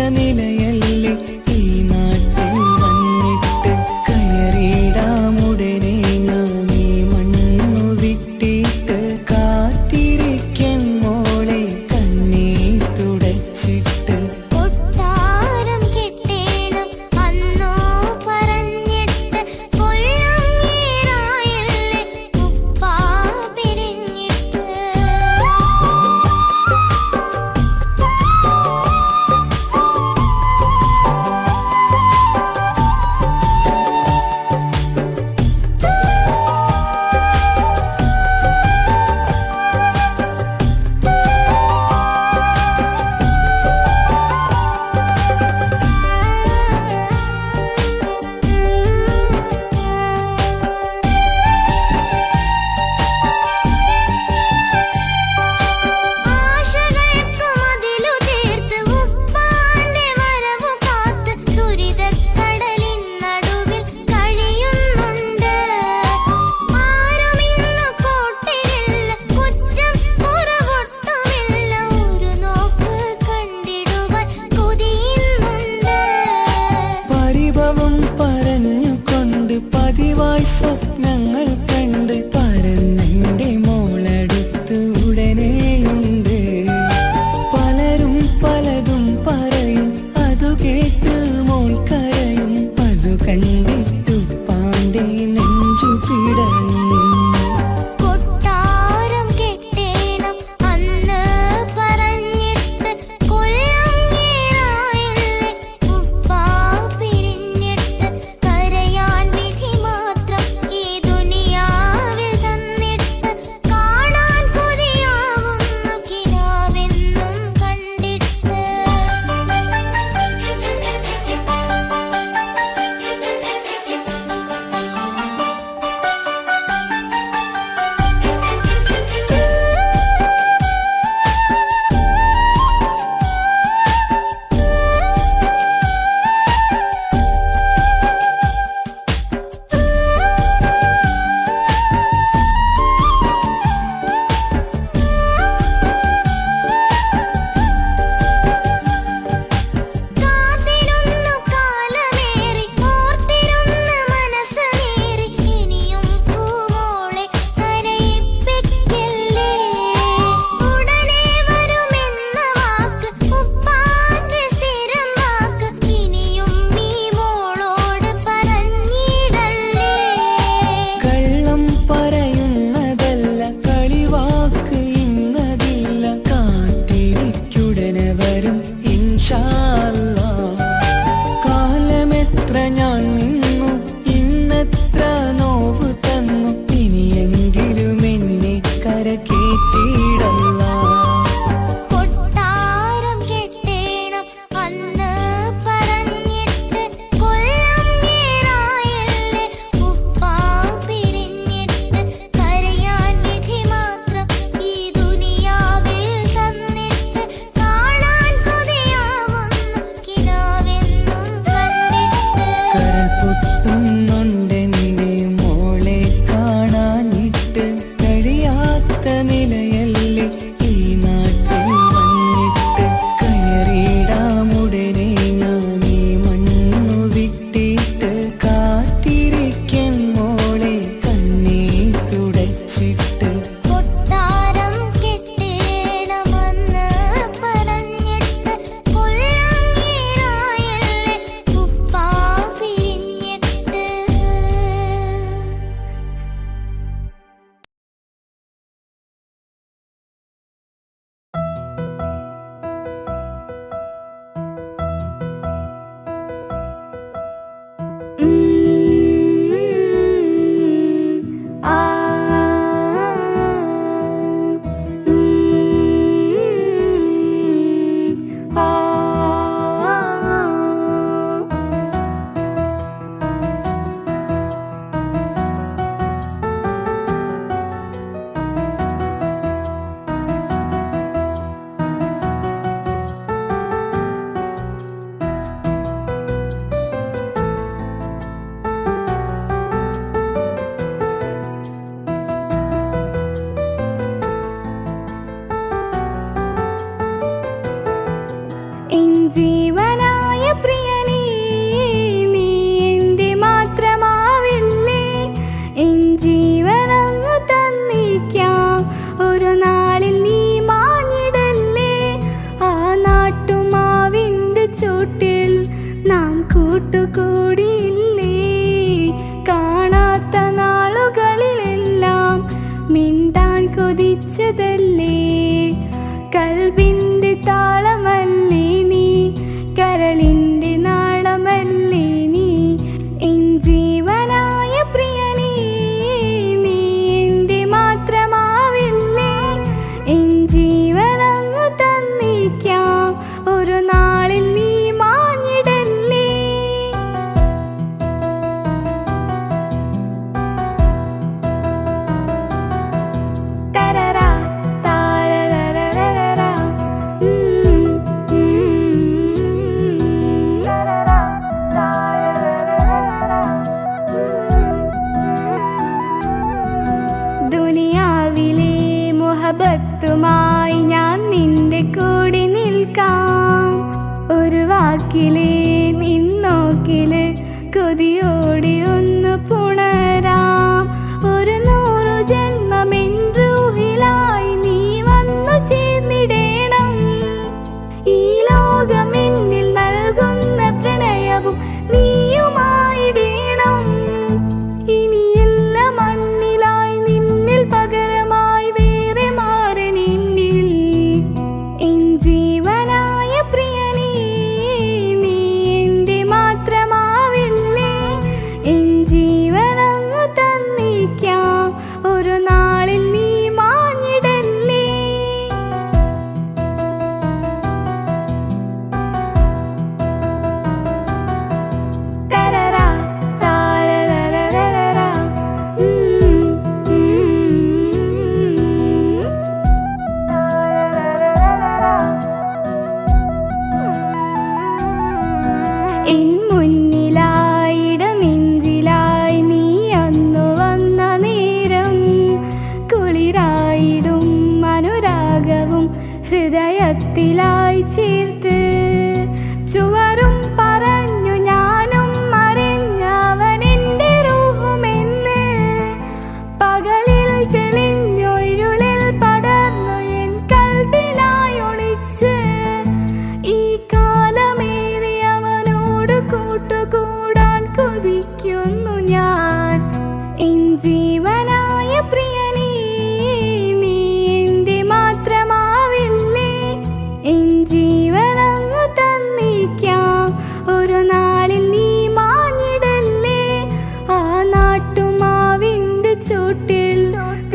നിലയല്ലേ ഈ നാട്ടിൽ വന്നിട്ട് കയറിയിടാമുടനെ ഞാൻ ഈ മണ്ണു വിട്ടിട്ട് കാത്തിരിക്കും മോളെ കണ്ണീർ തുടച്ചിട്ട് കൂട്ടുകൂടിയില്ലേ? കാണാത്ത നാളുകളിലെല്ലാം മിണ്ടാൻ കൊതിച്ചതല്ലേ? കൽബിന്റെ താളമല്ലേ നീ, കരളിന്റെ നാളമല്ലേ നീ, എൻ ജീവനായ പ്രിയനേ, നീ എന്റെ മാത്രമാവില്ലേ? എൻ ജീവനങ്ങു തന്നിക്കാം, ഒരു നാളിൽ നീ മാഞ്ഞിടല്ലേ? തരറാ താരരരരരരാ, ദുനിയാവിലെ മുഹബത്തുമായി ഞാൻ നിന്റെ കൂടെ നിൽക്കാം. ഒരു വാക്കിലെ നിന്നോക്കില് കൊതിയോടെ ഒന്ന് പുണരാം. ഒരു 100 ജന്മമെൻ റൂഹിലായി നീ വന്നു ചേർന്നിടേണം. ഈ ലോകമെന്നിൽ നൽകുന്ന പ്രണയവും നീയുമായിടേണം. ഇനിയില്ല മണ്ണിലായി നിന്നിൽ പകരമായി വേറെ മാറനെന്നിൽ. എൻ ജീവനായ പ്രിയനേ, നീ എന്റെ മാത്രമാവില്ലേ? എൻ ജീവനങ്ങു തന്നിക്കാം, ഒരു നാളിൽ നീ മാഞ്ഞിടല്ലേ? തരറാ താരരരരരാ, എൻ മുന്നിലായിട നെഞ്ചിലായി നീ അന്നു വന്ന നേരം, കുളിരായിടും അനുരാഗവും ഹൃദയത്തിലായി ചേർത്ത്, ചുവരും പറഞ്ഞു ഞാനും മറിഞ്ഞവനെന്റെ റൂഹുമെന്ന്. പകലിൽ തെളിഞ്ഞു ഇരുളിൽ പടർന്നു എൻ കൽബിനായി ഒളിച്ച്, ഈ കാലമേറി അവനോട് കൂട്ടുകൂടാൻ കൊതിക്കുന്നു ഞാൻ. എൻ ജീവനായ പ്രിയനേ, നീ എന്റെ മാത്രമാവില്ലേ? എൻ ജീവനങ്ങു തന്നിക്കാം, ഒരു നാളിൽ നീ മാഞ്ഞിടല്ലേ? ആ നാട്ടുമാവിന്റെ ചൂട്ടിൽ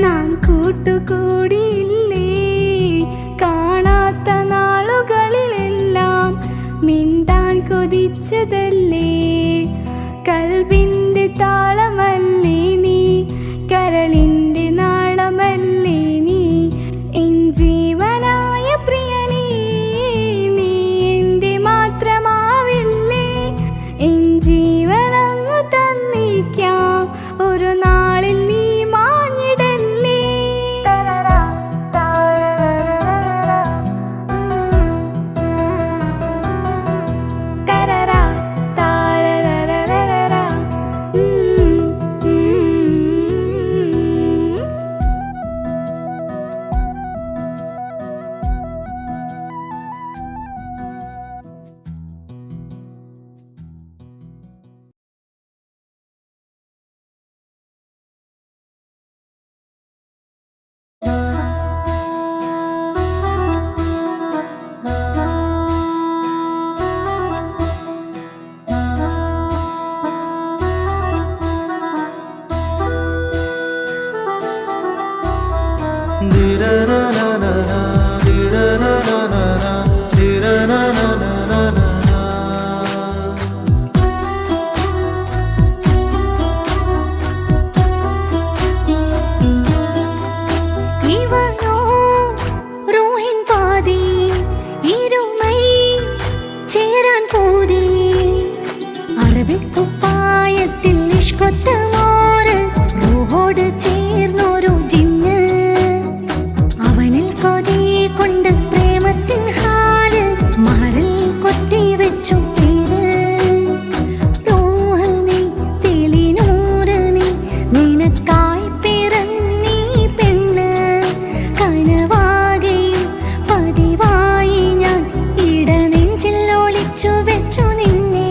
നാം കൂട്ടുകൂടിയില്ലേ? കാണാത്ത നാളുകളിലെല്ലാം മിണ്ടാൻ കൊതിച്ചതല്ലേ? കൽബിന്റെ താളമല്ലേ നീ, കരളിന്റെ നാളമല്ലേ നീ, എൻ ജീവനായ പ്രിയനേ, നീ എന്റെ മാത്രമാവില്ലേ? എൻ ജീവനങ്ങു തന്നിക്കാം, ഒരു നാളിൽ നീ മാഞ്ഞിടല്ലേ? തരറാ താരരരരരാ, തരറാ താരരരരരാ, ഇവനോ റൂഹിൻ പാതി, ഇരുമൈ ചേരാൻ പൂതി, അറബിക്കുപ്പായത്തിൽ ഇഷ്കൊത്ത മോര്, റൂഹോട് ചേർന്നൊരു ജിന്ന്, അവനിൽ കൊതി കൊണ്ട് പ്രേമത്തിൻ ഹാല്, മഹറിൽ കൊത്തി വെച്ചു പേര്. റൂഹ് നീ തെളിനൂറ് നീ, നിനക്കായി പിറന്നീ പെണ്ണ്, കനവാകെയും പതിവായി ഞാൻ ഇടനെഞ്ചിൽ ഒളിച്ചു വെച്ചു നിന്നെ.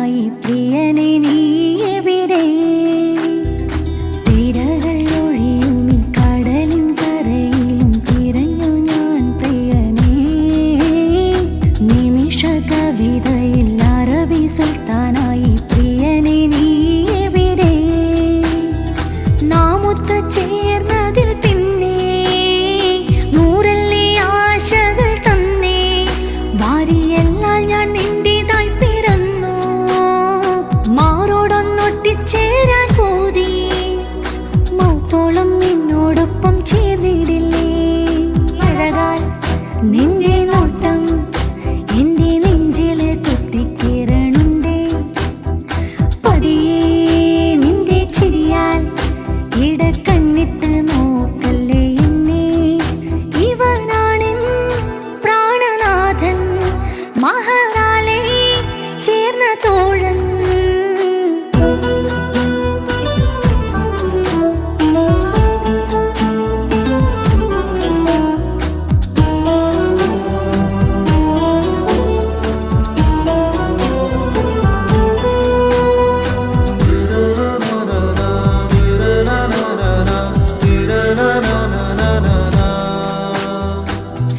ചേർന്നൊരാശകൾക്കായി പ്രിയനെ നീ എവിടെ? തിരകൾ ഒഴിയും ഈ കടലിൻ കരയിലും തിരഞ്ഞു ഞാൻ പ്രിയനെ. നിമിഷ കവിതയിൽ അറബി സുൽത്താനായി പ്രിയനെ നീ എവിടെ? നാം ഒത്തു ചേർന്നതിൽ പിന്നെ നൂറല്ലേ ആശകൾ തന്നേ. വാരിയെല്ലാം ഞാൻ നിന്റേതായി പിറന്നു. മാറോടൊന്നൊട്ടിച്ചേരാൻ പോതി. മൗത്തോളം നിന്നോടൊപ്പം ചേർന്നിടില്ലേ? അഴകാൽ നിന്റെ നോട്ടം എന്റെ നെഞ്ചില് കുത്തിക്കേറണുണ്ടേ. പതിയെ നിന്റെ ചിരിയാൽ ഇടക്കണ്ണിട്ട് നോക്കല്ലേ എന്നെ. ഇവനാണെൻ പ്രാണനാഥൻ, മഹറാലെ ചേർന്ന തോഴൻ.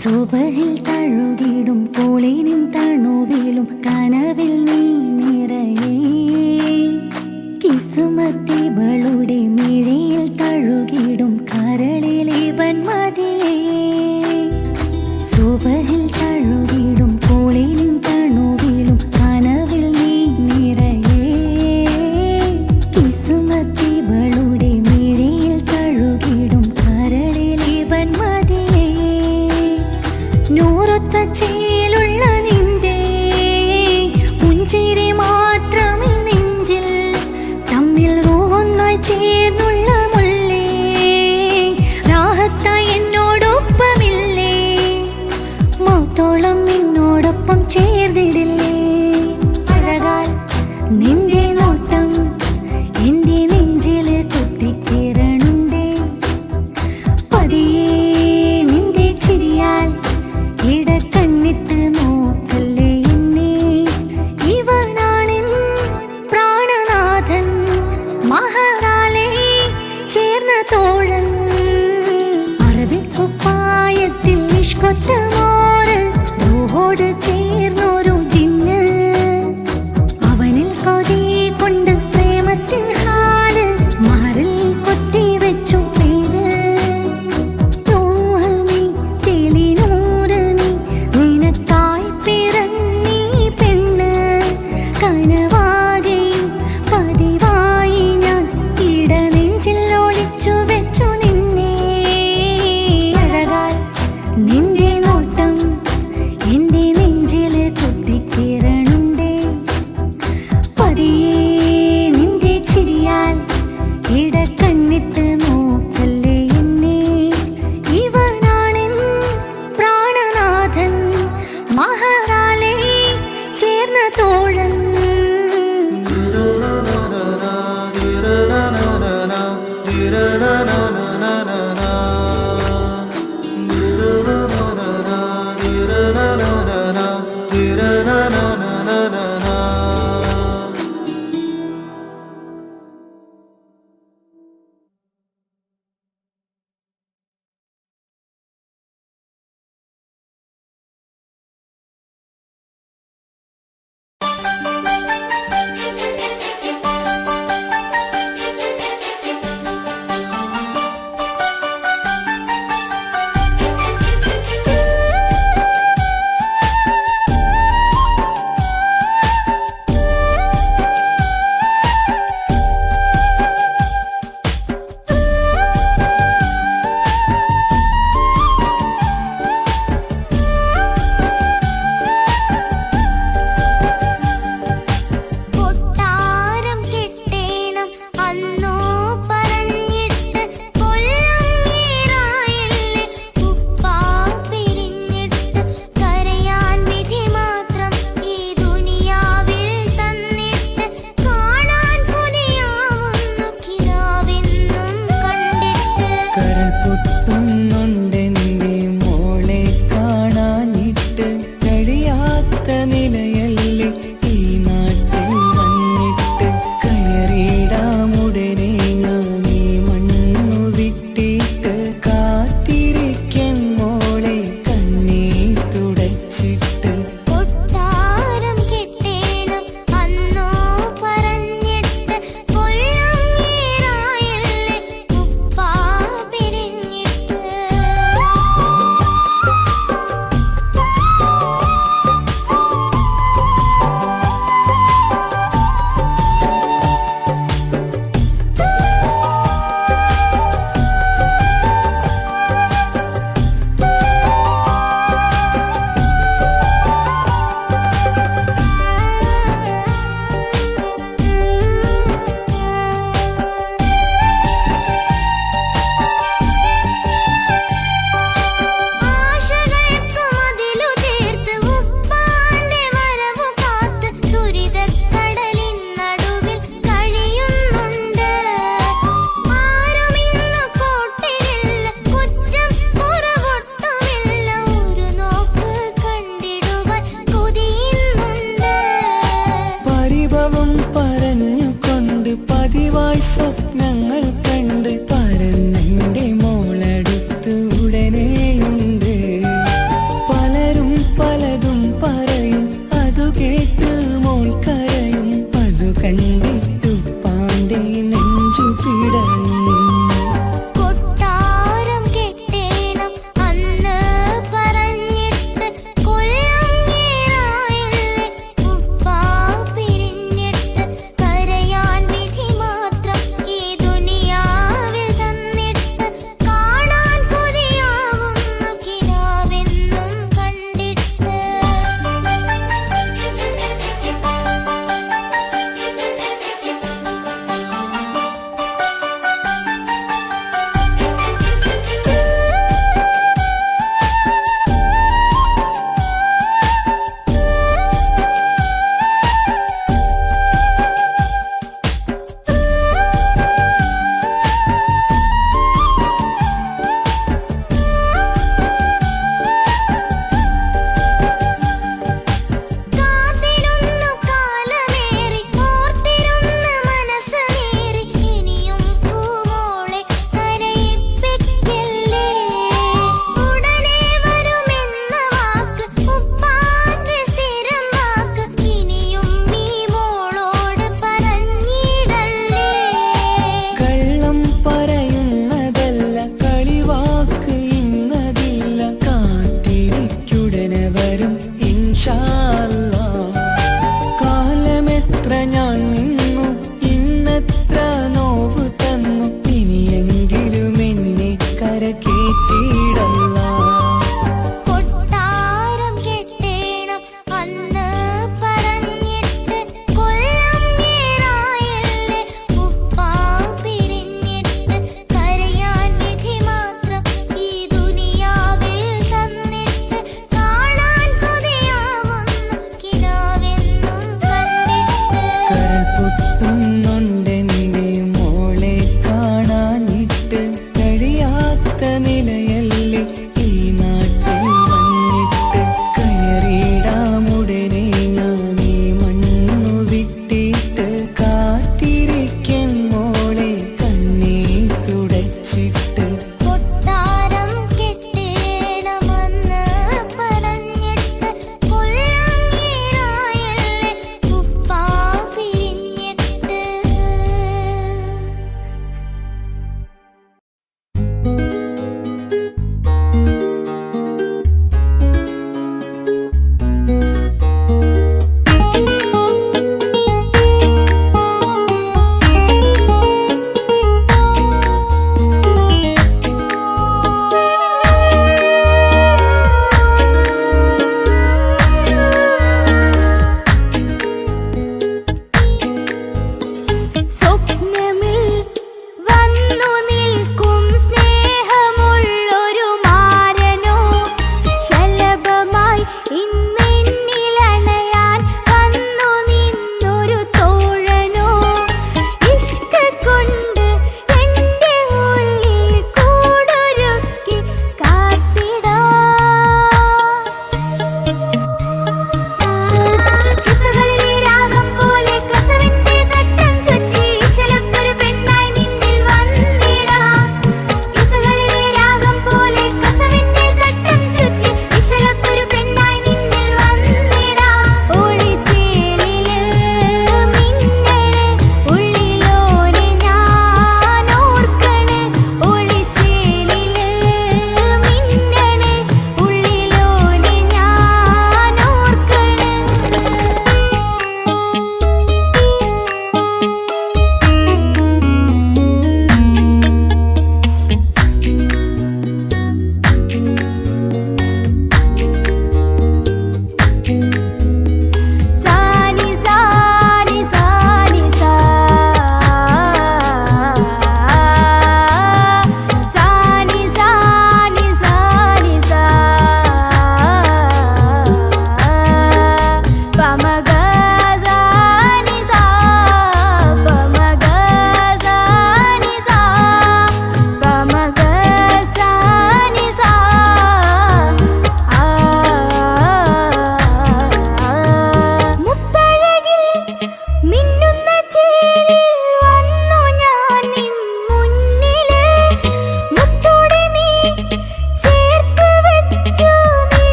സുബഹിൽ തഴുകിടും പോളിനും തണുവിലും കനവിൽ നീ നിറയേ. കിസുമത്തിവളുടെ മിഴിയിൽ തഴുകിടും കരളിലിവൻ മതിയേ. സുബഹിൽ തഴുകിടും പോളിനും തണുവിലും കനവിൽ നീ നിറയേ. കിസുമത്തിവളുടെ മിഴിയിൽ തഴുകിടും കരളിലിവൻ മതിയേ. നൂറൊത്ത ചേലുള്ള നിന്റെ പുഞ്ചിരി മാത്രമേ നെഞ്ചിൽ തമ്മിൽ റൂഹൊന്നായി ചേർന്നുള്ള മുള്ളേ. രാഹത്തായി എന്നോടൊപ്പമില്ലേ? മൗത്തോളം നിന്നോടൊപ്പം ചേർന്നിടില്ലേ? അഴകാൽ നിന്റെ നോട്ടം എന്റെ നെഞ്ചില് കുത്തിക്കേറണുണ്ടേ. പതിയെ നിന്റെ ചിരിയാൽ ഇടക്കണ്ണിട്ട് നോക്കല്ലേ എന്നെ. ഇവനാണെൻ പ്രാണനാഥൻ, മഹറാലെ ചേർന്ന തോഴൻ. അറബിക്കുപ്പായത്തിൽ ഇഷ്കൊത്ത മോര് റൂഹോട് ചേർന്നൊരു ജിന്ന്. അവനിൽ കൊതി കൊണ്ട് പ്രേമത്തിൻ ഹാല് മഹറിൽ കൊത്തിവെച്ചു പേര്. റൂഹ് തെളിനൂറ് നീ നിനക്കായി പിറന്നീ പെണ്ണ്. കനവാകെയും പതിവായി ഞാൻ ഇടനെഞ്ചിൽ ഒളിച്ചു വെച്ചു നിന്നെ. അഴകാൽ നിന്റെ നോട്ടം കണ്ടിട്ടു പാണ്ഡേ നെഞ്ചു പിടഞ്ഞു. കൊട്ടാരം കെട്ടേണം അന്ന് പറഞ്ഞിട്ട് കൊല്ലങ്ങേറായല്ലേ ഉപ്പാ പിരിഞ്ഞിട്ട് കരയാൻ വിധി മാത്രം ഈ ദുനിയാവിൽ തന്നിട്ട് കാണാൻ കൊതിയാവുന്നു കിനാവെന്നും കണ്ടിട്ട്.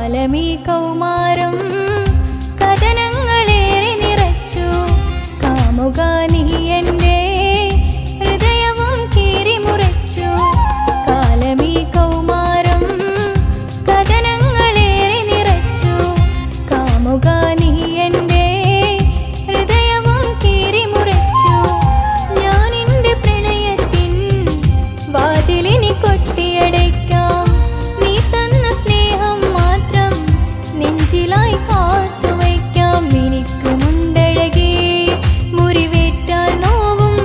കാലമീ കൗമാരം കഥനങ്ങളേറെ നിറച്ചു കാമുക നീ എൻ്റെ ഹൃദയവും കീറിമുറിച്ചു കാലമീ കൗമാരം കഥനങ്ങളേറെ നിറച്ചു കാമുക നീ എൻ്റെ ഹൃദയവും കീറിമുറിച്ചു ഞാൻ എൻ്റെ പ്രണയത്തിൻ വാതിലിനി കൊട്ടിയടയ്ക്കാം നീ തന്ന സ്നേഹം മാത്രം നെഞ്ചിലായി കാത്തുവയ്ക്കാം എനിക്കുമുണ്ടഴകേ മുറിവേറ്റാൽ നോവും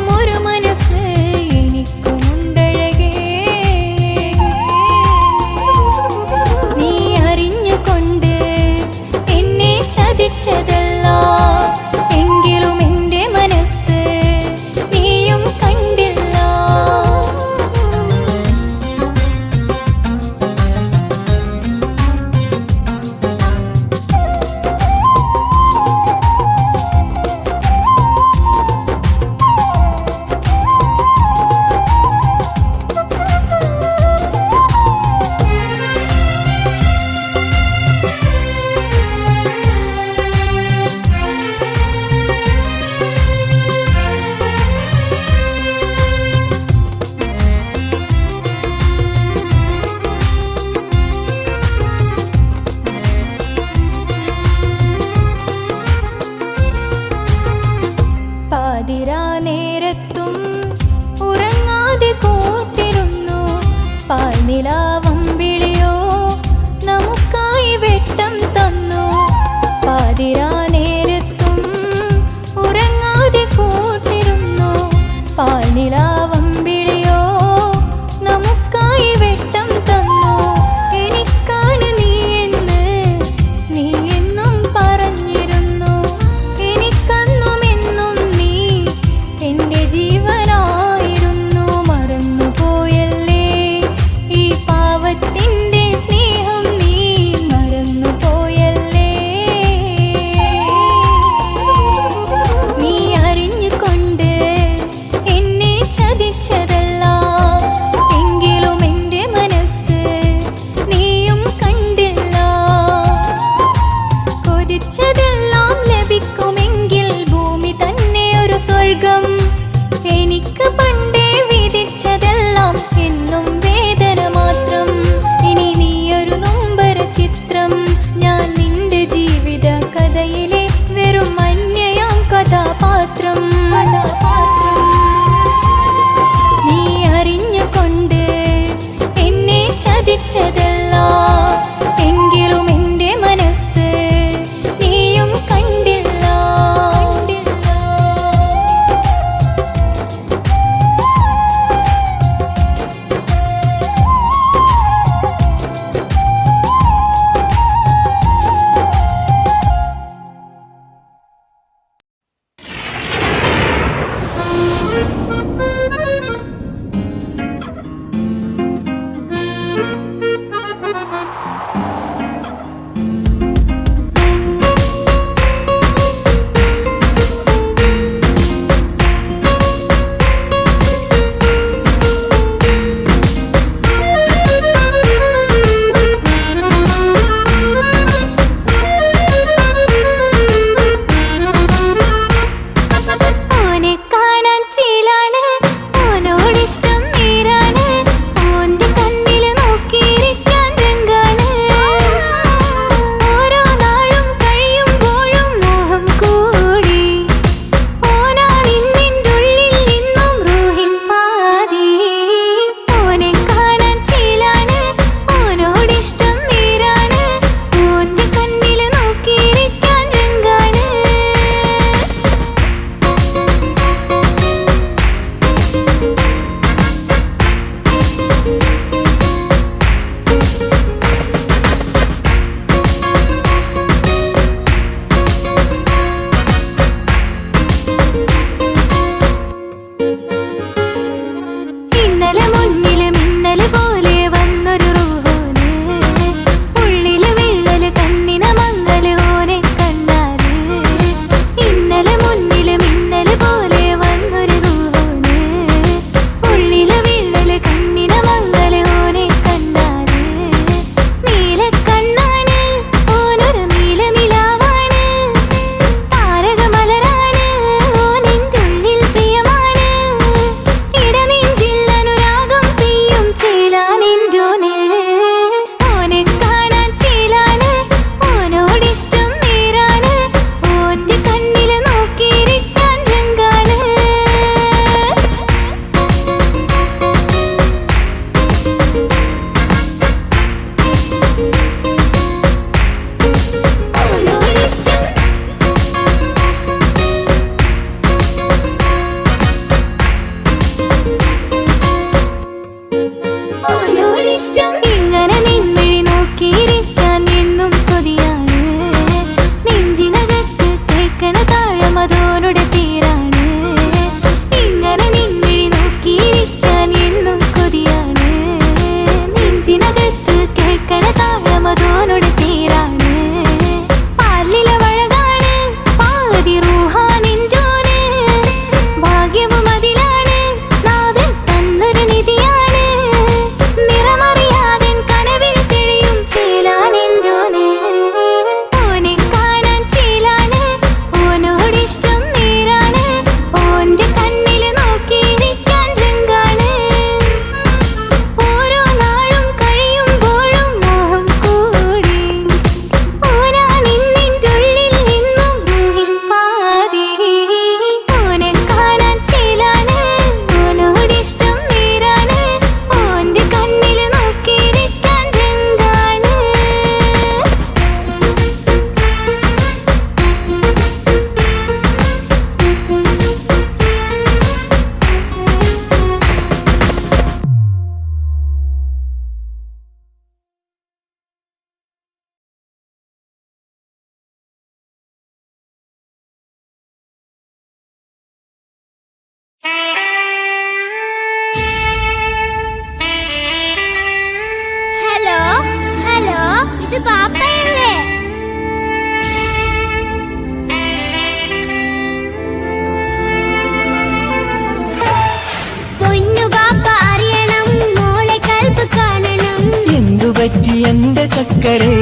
എന്റെ ചക്കരെ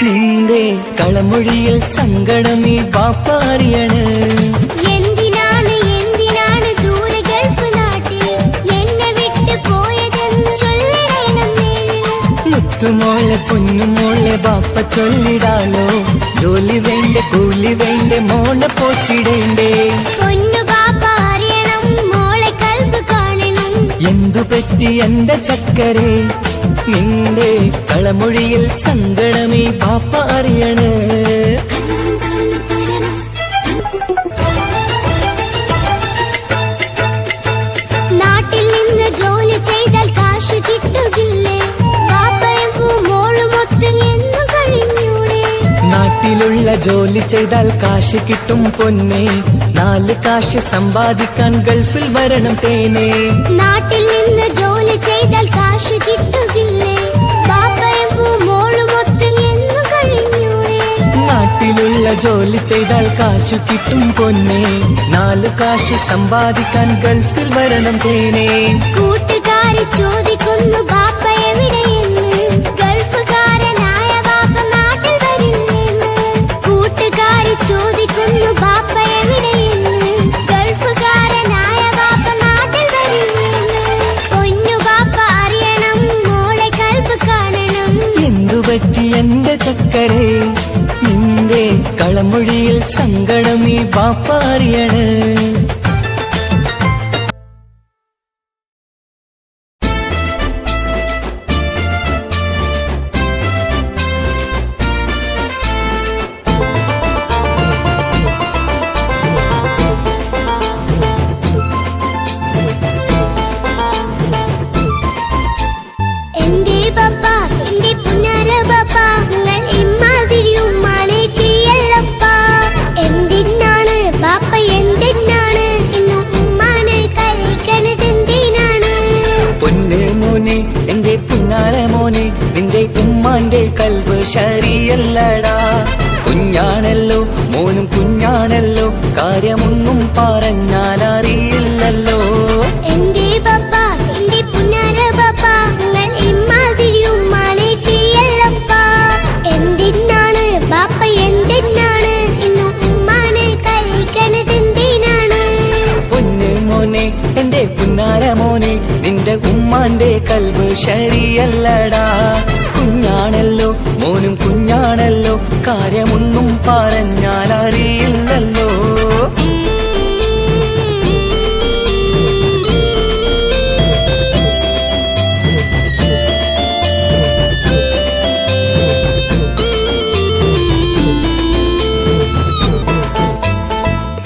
നിന്റെ കളമൊഴിയിൽ സങ്കടമീ പാപ്പാറിയാണ്. എന്തിനാണ് എന്തിനാണ് ദൂരെ ഗൾഫ് നാട്ടിൽ എന്നെ വിട്ടു പോയതെന്ന് ചൊല്ലിടണം നീ. മുത്തുമോളെ പൊന്നുമോളെ ബാപ്പ ചൊല്ലിടാലോ, ജോലി വേണ്ടേ കൂലി വേണ്ടേ മോളെ പോറ്റിടേണ്ടേ. പൊന്നു ബാപ്പ അറിയണം മോളെ കൽബ് കാണണം. എന്തു പറ്റി എന്റെ ചക്കരെ നിന്റെ കളമൊഴിയിൽ സങ്കടമീ ബാപ്പ അറിയണ്. നാട്ടിൽ നിന്ന് ജോലി ചെയ്താൽ കാശ് കിട്ടുകില്ലേ? ബാപ്പയും മോളുമൊത്ത് എന്നും കഴിഞ്ഞൂടെ? നാട്ടിലുള്ള ജോലി ചെയ്താൽ കാശ് കിട്ടും പൊന്നെ, 4 കാശ് സമ്പാദിക്കാൻ ഗൾഫിൽ വരണം തേനെ. നാട്ടിൽ നിന്ന് ജോലി ചെയ്താൽ കാശ് കിട്ടുകില്ലേ? ബാപ്പയും മോളുമൊത്ത് എന്നും കഴിഞ്ഞൂടെ? നാട്ടിലുള്ള ജോലി ചെയ്താൽ കാശ് കിട്ടും പൊന്നെ, 4 കാശ് സമ്പാദിക്കാൻ ഗൾഫിൽ വരണം തേനെ. കൂട്ടുകാരി ചോദിക്കുന്നു ബാപ്പ എവിടെയെന്ന്, ഗൾഫുകാരനായ ബാപ്പ നാട്ടിൽ വരില്ലെന്ന്. കൂട്ടുകാരി ചോദിക്കുന്നു ബാപ്പ എവിടെയെന്ന്, ഗൾഫുകാരനായ ബാപ്പ നാട്ടിൽ വരില്ലെന്ന്. പൊന്നു ബാപ്പ അറിയണം മോളെ കൽബ് കാണണം. എന്തു പറ്റി എന്റെ ചക്കരെ നിന്റെ കളമൊഴിയിൽ സങ്കടമീ ബാപ്പ അറിയണ്. എന്റെ ബാപ്പ എന്റെ പുന്നാര ബാപ്പ, നിങ്ങൾ ഇമ്മാതിരി ഉമ്മാനെ ചെയ്യല്ലപ്പ. എന്തിനാണ് ബാപ്പ എന്തിനാണ് ഇന്നും ഉമ്മാനെ കളിക്കണതെന്തിനാണ്? പൊന്നെ മോനെ എന്റെ പുന്നാര മോനെ, നിന്റെ ഉമ്മാന്റെ കൽബ് ശരിയല്ലടാ. കുഞ്ഞാണല്ലോ മോനും കുഞ്ഞാണല്ലോ, കാര്യമൊന്നും പറഞ്ഞാൽ അറിയില്ലല്ലോ. എന്റെ ബാപ്പ എന്റെ പുന്നാര ബാപ്പ, നിങ്ങൾ ഇമ്മാതിരി ഉമ്മാനെ ചെയ്യല്ലപ്പ. എന്തിനാണ് ബാപ്പ എന്തിനാണ് ഇന്നും ഉമ്മാനെ കളിക്കണതെന്തിനാണ്? പൊന്നെ മോനെ എന്റെ പുന്നാര മോനെ, നിന്റെ ഉമ്മാന്റെ കൽബ് ശരിയല്ലടാ. കുഞ്ഞാണല്ലോ മോനും കുഞ്ഞാണല്ലോ, കാര്യമൊന്നും പറഞ്ഞാൽ അറിയില്ലല്ലോ.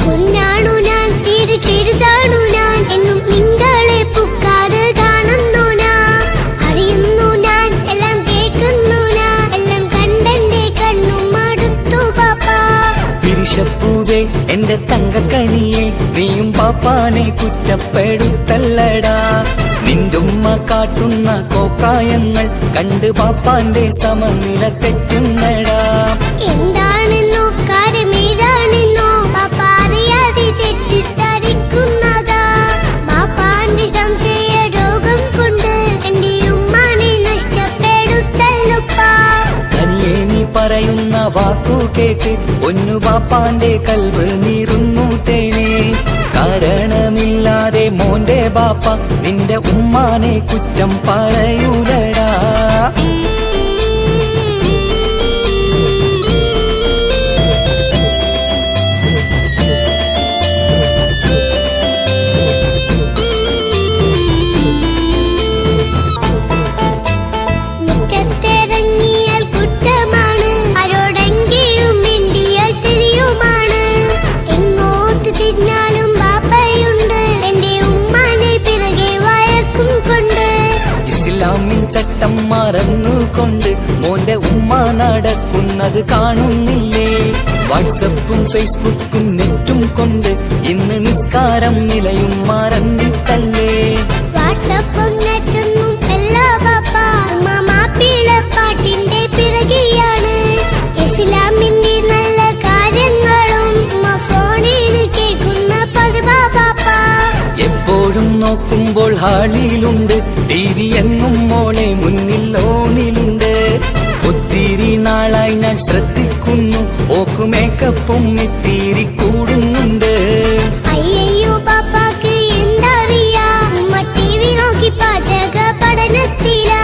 പൊന്നാണു ഞാൻ തീരെ ചെറുതാണു ഞാൻ, എന്നും നിങ്ങളെ പുക്കാറ് കാണുന്നു ഞാൻ. അറിയുന്നു ഞാൻ എല്ലാം കേൾക്കുന്നു ഞാൻ, എല്ലാം കണ്ടെന്റെ കണ്ണും മടുത്തു ബാപ്പ. പിരിശപ്പൂവേ എന്റെ തങ്കക്കനിയെ, നീയും പാപ്പാനെ കുറ്റപ്പെടുത്തല്ലടാ. നിന്റുമ്മ കാട്ടുന്ന കോപ്രായങ്ങൾ കണ്ട് പാപ്പാന്റെ സമനില തെറ്റുന്നടാ. എന്താണെന്നോ കാര്യമേതാണെന്നോ ബാപ്പ അറിയാതെ തെറ്റിദ്ധരിക്കുന്നതാ. ബാപ്പാന്റെ സംശയ രോഗം കൊണ്ട് എന്റെ ഉമ്മാനെ നഷ്ടപ്പെടുത്തല്ലുപ്പാ. കനിയെ നീ പറയുന്ന വാക്കു കേട്ട് പൊന്നു പാപ്പാന്റെ കൽവ് നീറുന്നു തേനെ. കാരണമില്ലാതെ മോന്റെ ബാപ്പ നിന്റെ ഉമ്മാനെ കുറ്റം പറയൂലടാ. മുറ്റത്തിറങ്ങിയാൽ കുറ്റമാണ്, ആരോടെങ്കിലും മിണ്ടിയാൽ തിരിയുമാണ്. എങ്ങോട്ട് തിരിഞ്ഞാലും ബാപ്പയുണ്ട്, എന്റെ ഉമ്മാനെ പിറകെ വഴക്കും കൊണ്ട്. ഇസ്ലാമിൽ ചട്ടം മറന്നുകൊണ്ട് മോന്റെ ഉമ്മ നടക്കുന്നത് കാണുന്നില്ലേ? വാട്സപ്പും ഫേസ്ബുക്കും നെറ്റും കൊണ്ട് ഇന്ന് നിസ്കാരം നിലയും മറന്നിട്ടല്ലേ? വാട്സപ്പും നെറ്റൊന്നും അല്ല ബാപ്പ, ഉമ്മ മാപ്പിളപ്പാട്ടിന്റെ പിറകെയാണ്. ഇസ്ലാമിന്റെ നല്ല കാര്യങ്ങളും ഉമ്മ ഫോണിൽ കേൾക്കുന്ന പതിവാ ബാപ്പ. എപ്പോഴും നോക്കുമ്പോൾ ഹാളിയിലുണ്ട്, TV എന്നും മോളെ മുന്നിൽ ഓണിലുണ്ട്. ഞാൻ ശ്രദ്ധിക്കുന്നു, ഓക്ക് മേക്കപ്പും ഇത്തിരി കൂടുന്നുണ്ട്. അയ്യോ പാപ്പാക്ക് എന്തറിയാ, ഉമ്മ TV നോക്കി പാചക പഠനത്തിലാ.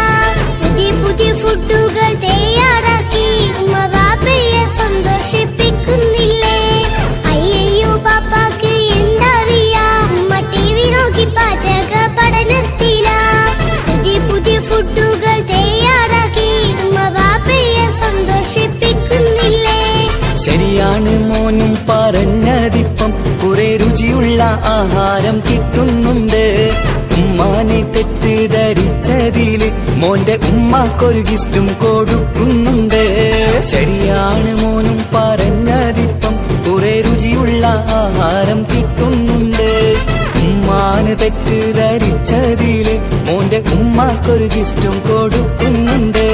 പുതിയ പുതിയ ഫുഡുകൾ തയ്യാറാക്കി ഉമ്മ ബാപ്പയെ സന്തോഷിപ്പിക്കുന്നില്ലേ. അയ്യോ പാപ്പാക്ക് എന്തറിയാ, ഉമ്മ TV നോക്കി പാചക പഠനത്തിലാ. പുതിയ പുതിയ ഫുഡുകൾ തയ്യാറാക്കി ഉമ്മ ബാപ്പയെ സന്തോഷിപ്പിക്കുന്നില്ലേ. ശരിയാണ് മോനും പറഞ്ഞതിപ്പം, കുറെ രുചിയുള്ള ആഹാരം കിട്ടുന്നുണ്ട്. ഉമ്മാനെ തെറ്റിദ്ധരിച്ചതില് മോന്റെ ഉമ്മാക്കൊരു ഗിഫ്റ്റും കൊടുക്കുന്നുണ്ട്. ശരിയാണ് മോനും പറഞ്ഞതിപ്പം, കുറെ രുചിയുള്ള ആഹാരം കിട്ടുന്നുണ്ട്. ഉമ്മാന് തെറ്റിദ്ധരിച്ചതില് മോന്റെ ഉമ്മാക്കൊരു ഗിഫ്റ്റും കൊടുക്കുന്നുണ്ട്.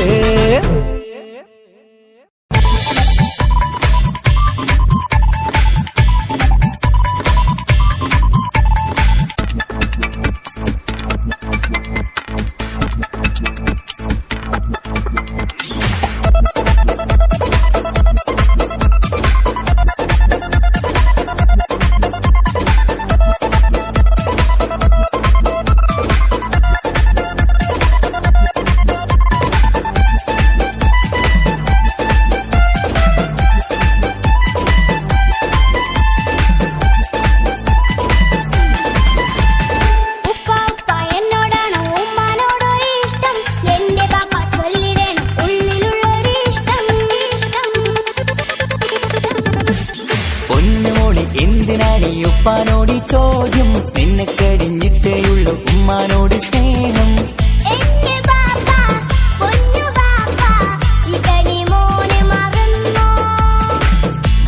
എന്തിനാണ് ഉപ്പാനോട് ചോദ്യം, നിന്നെ കഴിഞ്ഞിട്ടേയുള്ളൂ ഉമ്മാനോട് സ്നേഹം.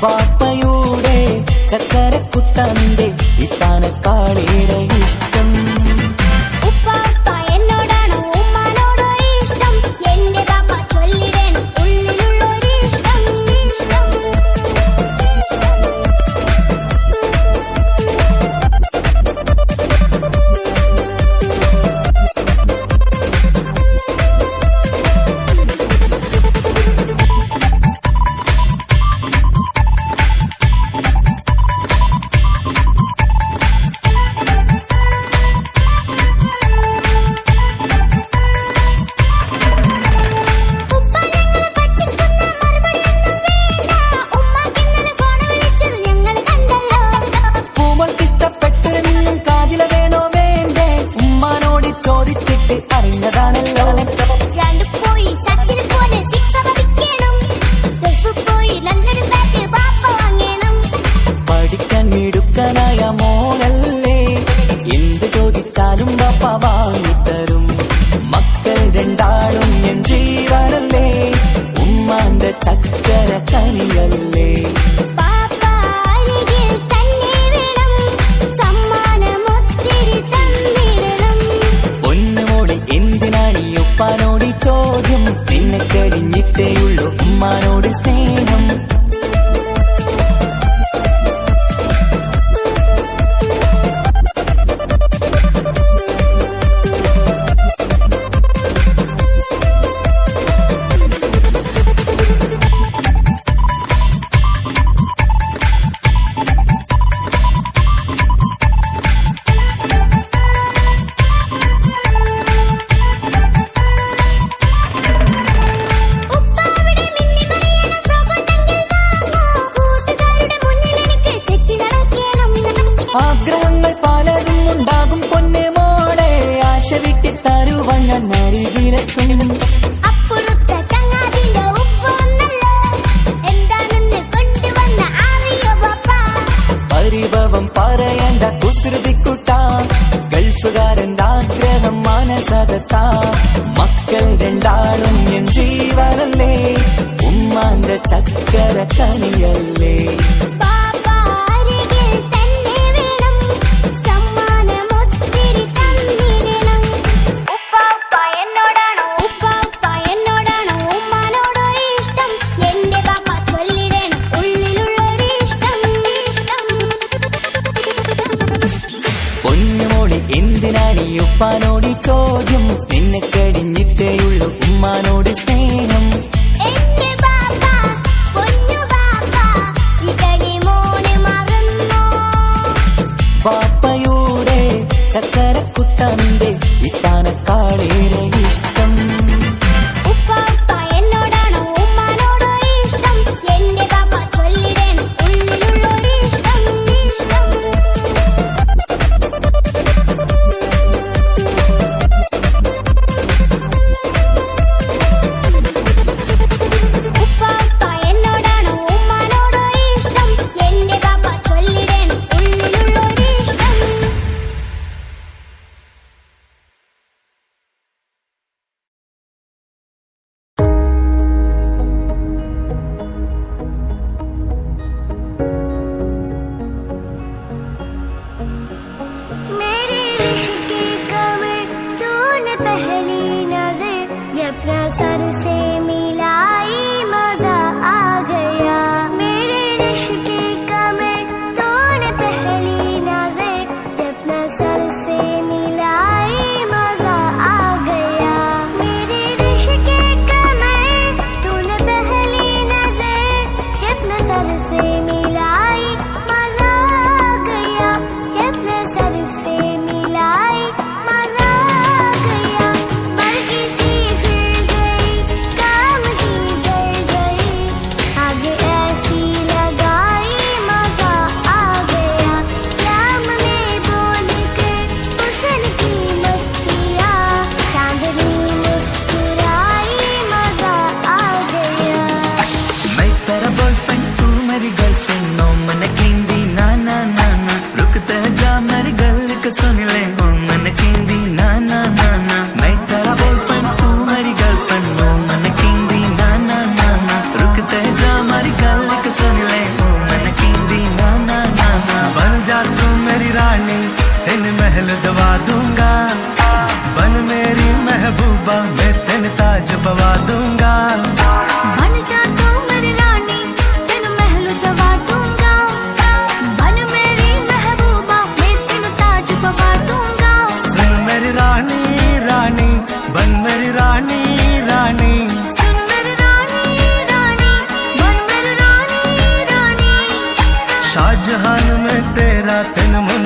പാപ്പയുടെ ചക്കരക്കുട്ടന്റെ ഇത്താനക്കാളേറെ ഇഷ്ടം. പഠിക്കാൻ മിടുക്കനായ മോനല്ലേ, എന്ത് ചോദിച്ചാലും പാപ്പ വാങ്ങിത്തരും. മക്കൾ രണ്ടാളും എൻ ജീവനല്ലേ, ഉമ്മാന്റെ ചക്കര കനിയല്ലേ. പൊന്നുമോളെ എന്തിനാണ് ഉപ്പാനോട് ചോദ്യം, നിന്നെ കഴിഞ്ഞിട്ടേയുള്ളൂ ഉമ്മാനോട് സ്നേഹം. ആഗ്രഹങ്ങൾ പലതും ഉണ്ടാകും പൊന്നെ മോളെ, ആശ വിട്ടി തരുവാൻ ഞാൻ അരികിലെത്തും. അപ്പുറത്തെ ചങ്ങാതിന്റെ ഉപ്പൊന്നല്ലോ, എന്താണെന്ന് കൊണ്ടുവന്ന അറിയോ പാപ്പ. പരിഭവം പറയണ്ട കുസൃതിക്കുട്ട, ഗൾഫുകാരന്റെ ആഗ്രഹം മനസ്സകത്ത. മക്കൾ രണ്ടാളും എൻ ജീവനല്ലേ, ഉമ്മാന്റെ ചക്കര കനിയല്ലേ. പൊന്നുമോളെ എന്തിനാണ് ഉപ്പാനോട് ചോദ്യം, നിന്നെ കഴിഞ്ഞിട്ടേയുള്ളൂ ഉമ്മാനോട് സ്നേഹം. എന്റെ പാപ്പ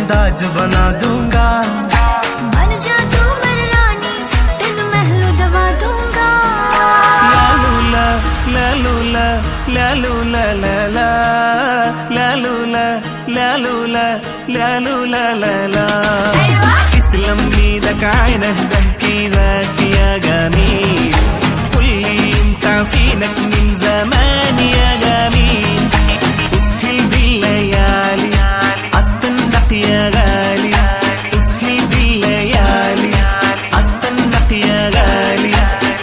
ताज बना दूंगा। बन जा तू मेरी रानी, तेन महल दवा दूंगा। लालूला लालूला लालूला लाला लालूला लालूला लालूला लाला تسلم ايدك عينك كذاك يا جميل، قل لي انت فينك من زمان يا جميل. اسهل بالليالي استنق يا غالي، اسهل بالليالي استنق يا غالي.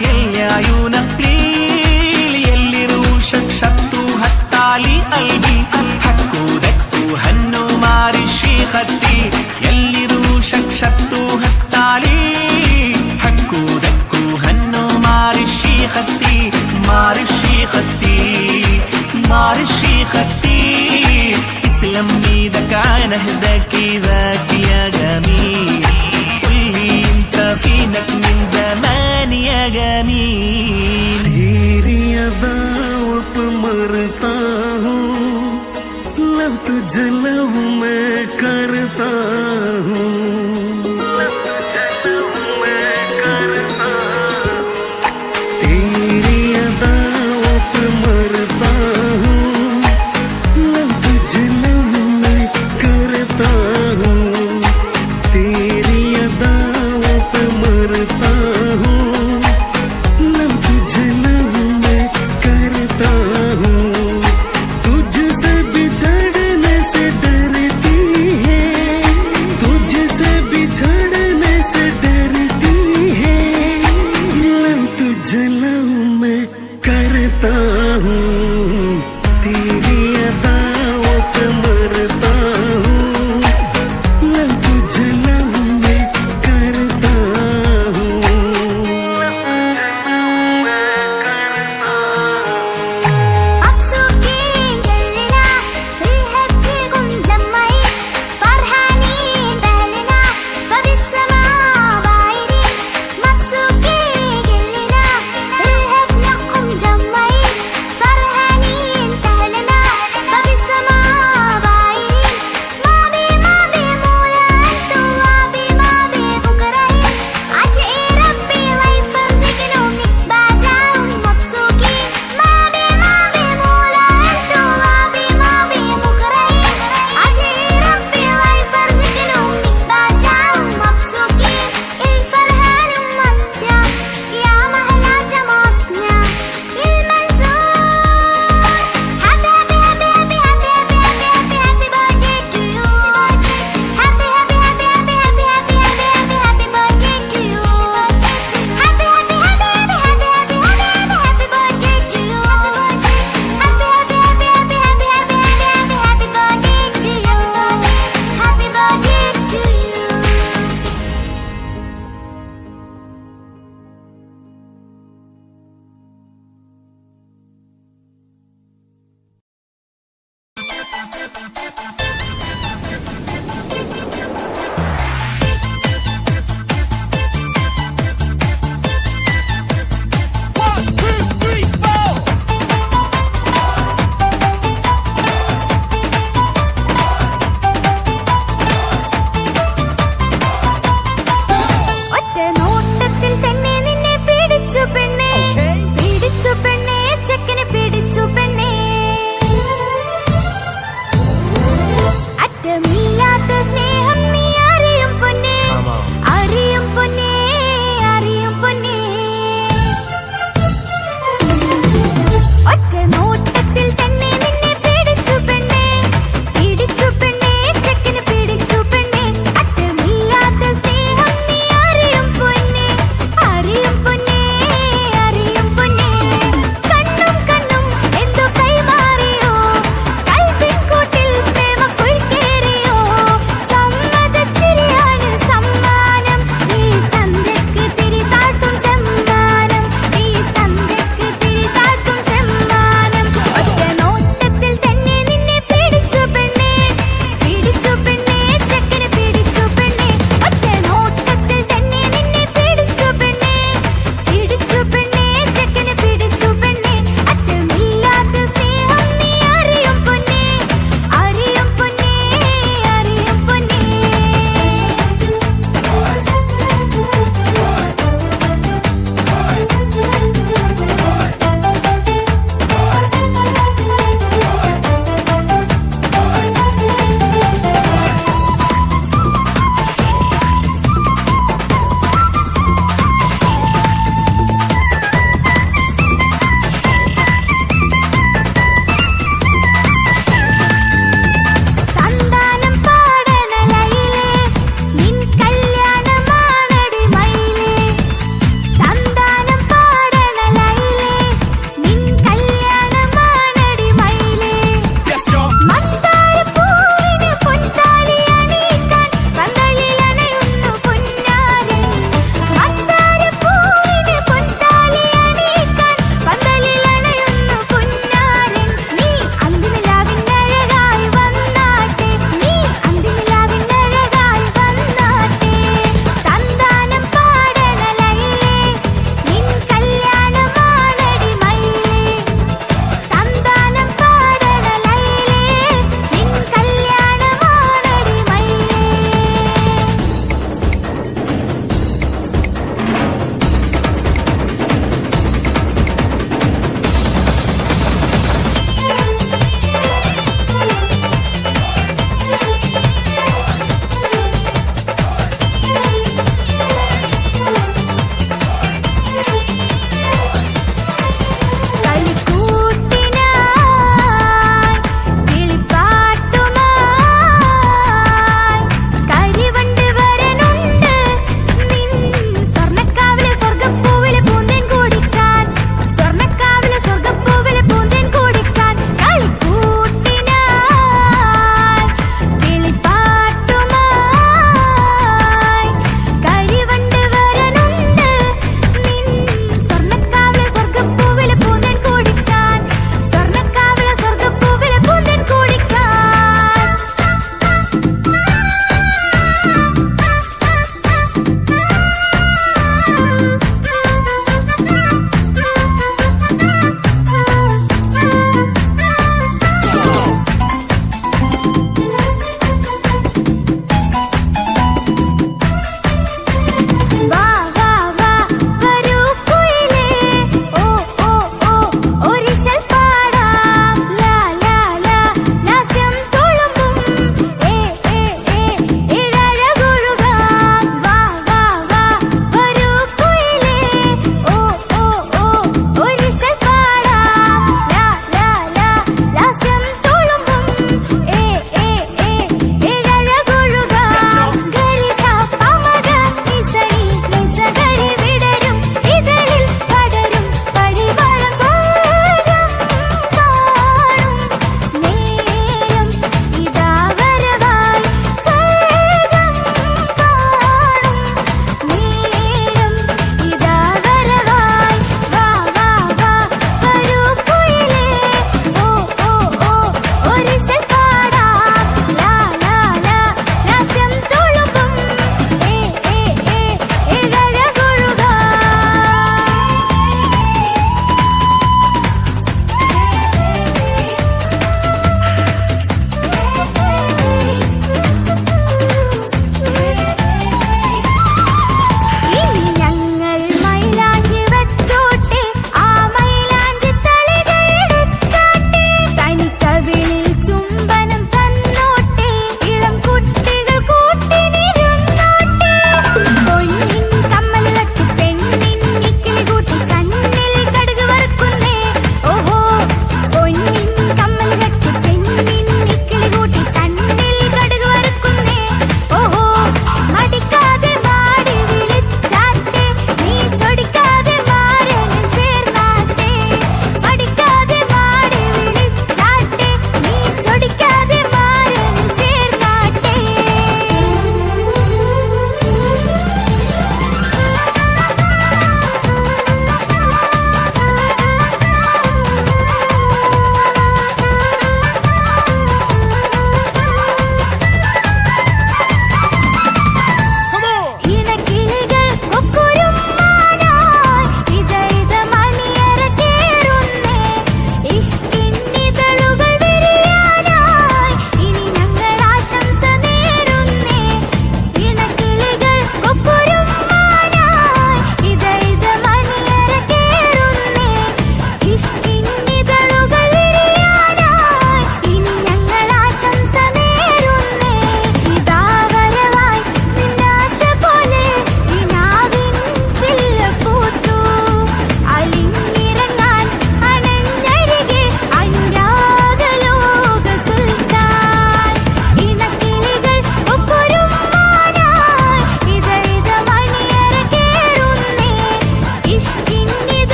يلي عيونك ليل، يلي روشك شطوا هالتعلي قلبي، حكوا دكوا هنوا معرشي خدي. يلي روشك شطوا هالتعلي، حكوا دكوا هنوا معرشي خدي. معرشي خدي معرشي خدي تسلم ايدك عنا هداك ذاك يا جميل. قولي انت فينك من زمان يا جميل. तेरी अदाओं पे मरता हूँ, लव तुझे लव मैं करता हूँ। तेरी अदाओं पे मरता हूँ, लव तुझे लव मैं करता हूँ। तेरी अदाओं पे मरता हूँ, लव तुझे लव मैं करता हूँ। तुझसे बिछड़ने से डरती है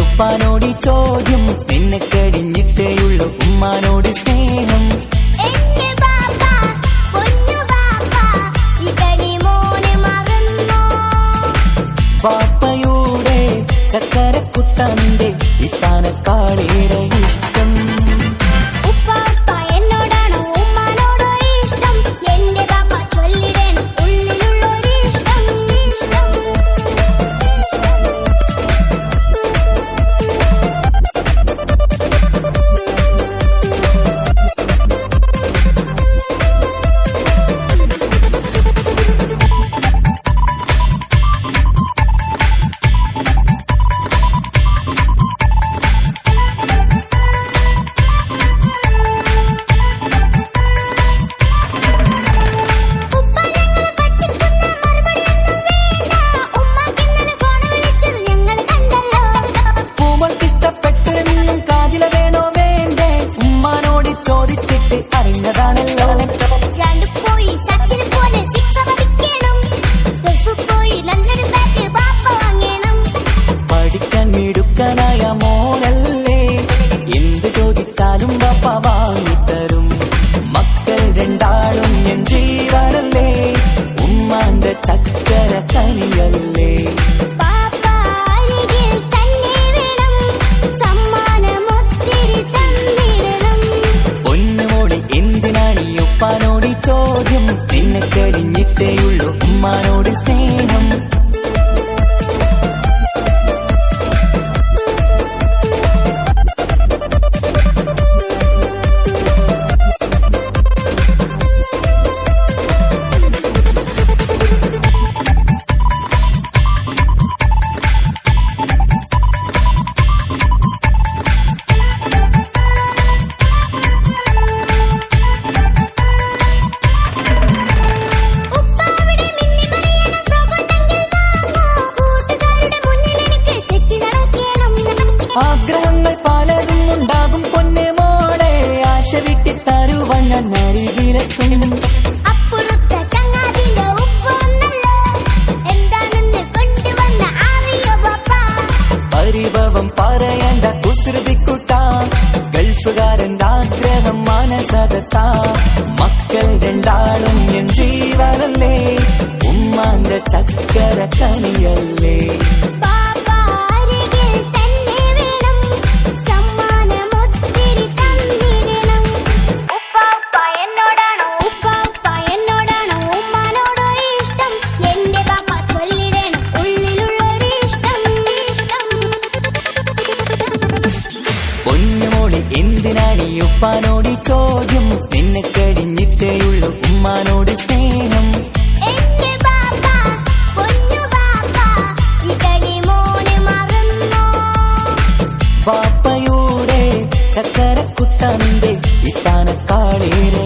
ഉപ്പാനോട് ചോദ്യം നിന്നെ കഴിഞ്ഞിട്ടേയുള്ളൂ ഉമ്മാനോട് സ്നേഹം എന്റെ ബാപ്പ പൊന്നു ബാപ്പ ഇതടി മോനെ മറന്നോ പാപ്പയുടെ ചക്കരക്കുട്ടന്റെ ഇത്താനക്കാളേറെ ഇഷ്ടം ഉപ്പാപ്പ എന്നോടാണോ ഉമ്മാനോടോ ഇഷ്ടം എന്റെ ബാപ്പ ചൊല്ലിടണം ഉള്ളിലുള്ളൊരു ഇഷ്ടം പൂമൾക്കിഷ്ടപ്പെട്ടൊരെന്നും കാതില വേണോ വേണ്ടേ ഉമ്മാനോട് ചോദിച്ചിട്ട് അറിഞ്ഞതാണല്ലോ രണ്ട് പോയി സച്ചിൻ പോലെ സിക്സ് അടിക്കണം ഗൾഫ് പോയി നല്ലൊരു ബാറ്റ് ബാപ്പ വാങ്ങണം പഠിക്കാൻ മിടുക്കനായ മോനല്ലേ എന്ത് ചോദിച്ചാലും ബാപ്പ വാങ്ങിത്തരും മക്കൾ രണ്ടാളും എൻ ജീവനല്ലേ ഉമ്മാന്റെ ചക്കര കനിയല്ലേ ബാപ്പ അരികിൽ തന്നെ വേണം സമ്മാനമൊത്തിരി തന്നിടണം പൊന്നുമോളെ എന്തിനാണ് ഈ ഉപ്പാനോട് ചോദ്യം നിന്നെ കഴിഞ്ഞിട്ടേയുള്ളൂ ഉമ്മാനോട് സ്നേഹം ഉപ്പാവിടെ മിന്നി മറിയണം ഫ്രോക്കുണ്ടെങ്കിൽ വാങ്ങോ കൂട്ടുകാരുടെ മുന്നിൽ എനിക്ക് ചെത്തി നടക്കണം ആഗ്രഹങ്ങൾ പലതും ഉണ്ടാകും പൊന്നെ മോളെ ആശ വിട്ടി തരുവാൻ ഞാൻ അരികിലെത്തും അപ്പുറത്തെ ചങ്ങാതിന്റെ ഉപ്പ് വന്നല്ലോ എന്താണെന്ന് കൊണ്ടുവന്ന അറിയോ ബാപ്പ പരിഭവം പറയണ്ട കുസൃതിക്കുട്ട ഗൾഫുകാരന്റെ ആഗ്രഹം മനസകത്ത മക്കൾ രണ്ടാളും എൻ ജീവനല്ലേ ഉമ്മാന്റെ ചക്കര കനിയല്ലേ ബാപ്പ അരികിൽ തന്നെ വേണം സമ്മാനമൊത്തിരി തന്നിടണം ഉപ്പാപ്പ എന്നോടാണോ ഉമ്മാനോടോ ഇഷ്ടം എന്റെ ബാപ്പ ചൊല്ലിടണം ഉള്ളിലുള്ളൊരു ഇഷ്ടം പൊന്നുമോളെ എന്തിനാണ് ഈ ഉപ്പാനോട് ചോദ്യം നിന്നെ കഴിഞ്ഞിട്ടേയുള്ളൂ ഉമ്മാനോട് സ്നേഹം എന്റെ ബാപ്പ പൊന്നു ബാപ്പ ഇതടി മോനെ മറന്നോ പാപ്പയുടെ ചക്കരക്കുട്ടന്റെ ഇത്താനക്കാളേറെ